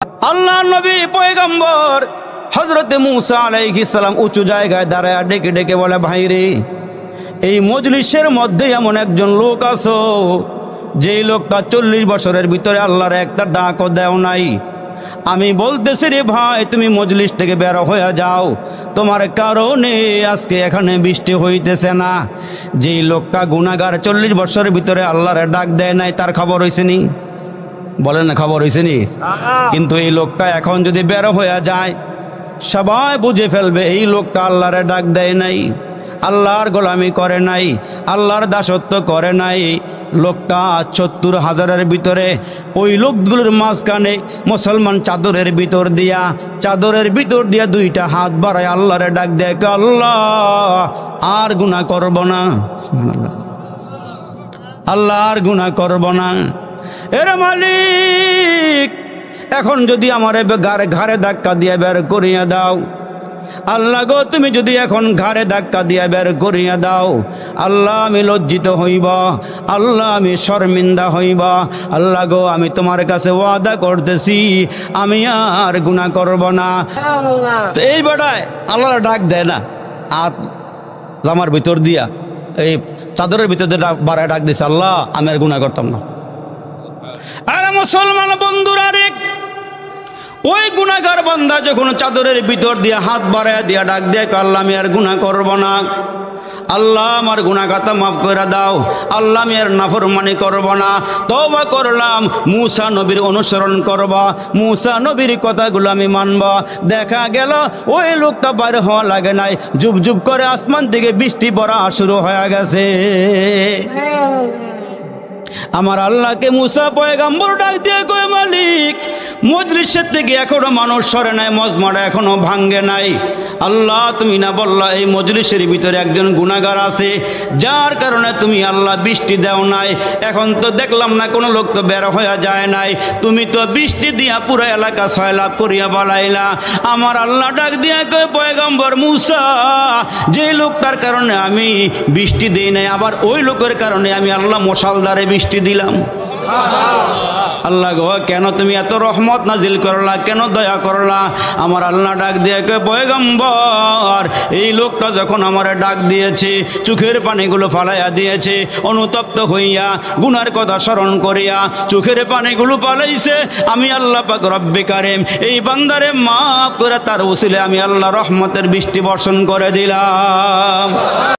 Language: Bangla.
আল্লাহ নবী পয়গম্বর হযরতে মূসা আলাইহিস সালাম উঁচু জায়গায় দাঁড়ায় ডেকে ডেকে বলে, ভাই রে, এই মজলিসের মধ্যে এমন একজন লোক আছো যেই লোকটা 40 বছরের ভিতরে আল্লাহর একটা ডাকও দেও নাই। আমি বলতেছি রে ভাই, তুমি মজলিস থেকে বের হয়ে যাও, তোমার কারণে আজকে এখানে বৃষ্টি হইতেছে না। যেই লোকটা গুনাহগার 40 বছরের ভিতরে আল্লাহর ডাক দেয় নাই, তার খবর হয়েছে নি? বলেন না, খবর হয়েছে নি? কিন্তু এই লোকটা এখন যদি বের হয়ে যায়, সবাই বুঝে ফেলবে এই লোকটা আল্লাহর ডাক দেয় নাই, আল্লাহর গোলামি করে নাই, আল্লাহর দাসত্ব করে নাই। লোকটা 70,000-এর ভিতরে ওই লোকগুলোর মাঝখানে মুসলমান চাদরের ভিতর দিয়া দুইটা হাত বাড়ায় আল্লাহরে ডাক দেয়, আল্লাহ আর গুনাহ করব না, আল্লাহ আর গুনাহ করব না। এর মালিক, এখন যদি আমার ঘাড়ে ধাক্কা দিয়ে বের করিয়া দাও, আল্লাহ গো, তুমি যদি এখন ঘাড়ে ধাক্কা দিয়ে বের করিয়া দাও, আল্লাহ আমি লজ্জিত হইব, আল্লাহ আমি শর্মিন্দা হইব। আল্লাহ গো, আমি তোমার কাছে ওয়াদা করতেছি আমি আর গুনাহ করব না। তো এই বেটায় আল্লাহর ডাক দেয় না, আর জামার ভিতর দিয়া এই চাদরের ভিতর দিয়ে বাড়ায় ডাক দিছে, আল্লাহ আমি আর গুনাহ করতাম না। আরে মুসলমান বন্ধুরা রে, ওই গুনাহগার বান্দা যখন চাদরের ভিতর দিয়ে হাত বাড়ায় দিয়া ডাক দিয়ে, আল্লাহ আমি আর গুনাহ করব না, আল্লাহ আমার গুনাহ খাতা মাফ করে দাও, আল্লাহ আমি আর নাফরমানি করব না, তওবা করলাম, মূসা নবীর অনুসরণ করব, মূসা নবীর কথাগুলো আমি মানব। দেখা গেল ওই লোকটা বাইর হওয়া লাগে নাই, জুব জুব করে আসমান থেকে বৃষ্টি পড়া শুরু হয়ে গেছে। আমার আল্লাহকে মূসা পয়গম্বর ডাক দিয়ে কয়, মালিক, মজলিসের থেকে এখনো মানুষ সরে নাই, মজমাটা এখনো ভাঙ্গে নাই। আল্লাহ তুমি না বললা এই মজলিসের ভিতরে একজন গুনাহগার আছে, যার কারণে তুমি আল্লাহ বৃষ্টি দাও নাই। এখন তো দেখলাম না কোনো লোক তো বের হয়ে যায় নাই, তুমি তো বৃষ্টি দিয়া পুরো এলাকা সয়লাভ করিয়া বালাইলা। আমার আল্লাহ ডাক দিয়া কয়, পয়গম্বর মূসা, যে লোকটার কারণে আমি বৃষ্টি দিই নাই, আবার ওই লোকের কারণে আমি আল্লাহ মশালদারে বৃষ্টি দিলাম। আল্লাহ গো, কেন তুমি এত রহমত নাজিল করলা, কেন দয়া করলা? আমার আল্লাহ ডাক দিয়ে কয়, পয়গম্বর, এই লোকটা যখন আমার ডাক দিয়েছে, চোখের পানিগুলো ফালাইয়া দিয়েছে, অনুতপ্ত হইয়া গুনার কথা স্মরণ করিয়া চোখের পানিগুলো ফালাইছে, আমি আল্লাহ পাক রব্বে কারিম এই বান্দারে মাফ করে তার উসিলে আমি আল্লাহ রহমতের বৃষ্টি বর্ষণ করে দিলাম।